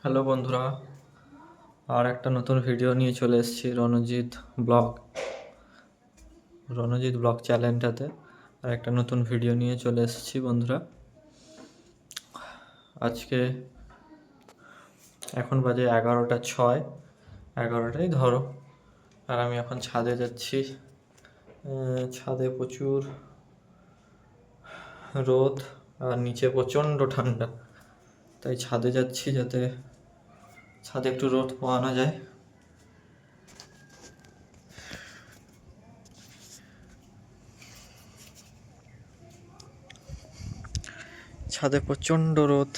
Hello বন্ধুরা, আর একটা নতুন ভিডিও নিয়ে চলে এসেছি রণজিৎ ব্লগ চ্যানেলটাতে। আর একটা নতুন ভিডিও নিয়ে চলে এসেছি বন্ধুরা। আজকে এখন বাজে 11:06, 11টাই ধরো। আর আমি এখন ছাদে যাচ্ছি। ছাদে প্রচুর রোদ আর নিচে প্রচণ্ড ঠান্ডা, তাই ছাদে যাচ্ছি যাতে ছাদে একটু রোদ পাওয়ানো যায়। ছাদে প্রচণ্ড রোদ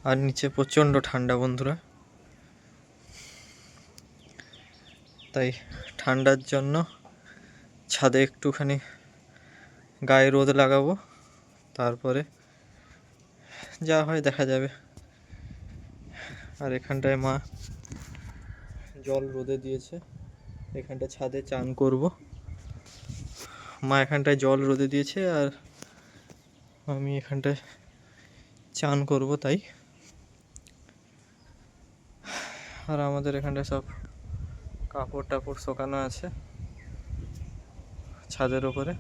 আর নিচে প্রচণ্ড ঠান্ডা বন্ধুরা, তাই ঠান্ডার জন্য ছাদে একটুখানি গায়ে রোদ লাগাবো, তারপরে যা হয় দেখা যাবে। আর এখানটায় মা জল রোদে দিয়েছে, এখানটায় ছাদে চান করব। মা এখানটায় জল রোদে দিয়েছে আর আমি এখানটায় চান করব তাই। আর আমাদের এখানটায় সব কাপড় টাপড় শুকানো আছে ছাদের ওপরে।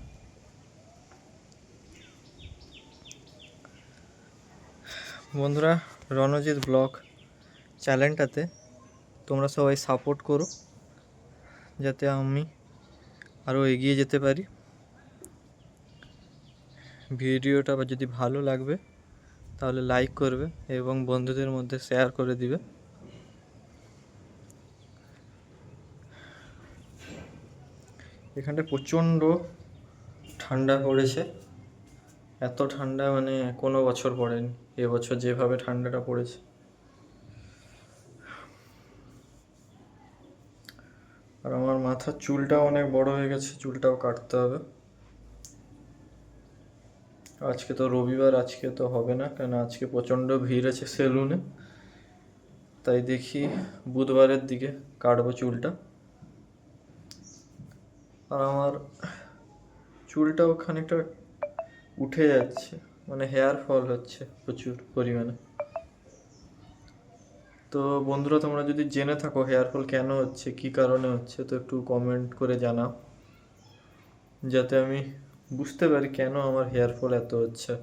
বন্ধুরা, রণজিৎ ব্লগ চ্যানেলটাতে তোমরা সবাই সাপোর্ট করো, যাতে আমি আরও এগিয়ে যেতে পারি। ভিডিওটা যদি ভালো লাগবে তাহলে লাইক করবে এবং বন্ধুদের মধ্যে শেয়ার করে দিবে। এখানটা প্রচণ্ড ঠান্ডা পড়েছে, এত ঠান্ডা মানে কোনো বছর পড়েনি এবছর যেভাবে ঠান্ডাটা পড়েছে। আর আমার মাথার চুলটাও অনেক বড় হয়ে গেছে, চুলটাও কাটতে হবে। আজকে তো রবিবার, আজকে তো হবে না, কেন আজকে প্রচণ্ড ভিড় আছে সেলুনে, তাই দেখি বুধবারের দিকে কাটবো চুলটা। আর আমার চুলটাও খানিকটা উঠে যাচ্ছে, মানে হেয়ার ফল হচ্ছে প্রচুর পরিমাণে। তো বন্ধুরা, তোমরা যদি জেনে থাকো হেয়ার ফল কেন হচ্ছে, কী কারণে হচ্ছে, তো একটু কমেন্ট করে জানাও, যাতে আমি বুঝতে পারি কেন আমার হেয়ার ফল এত হচ্ছে।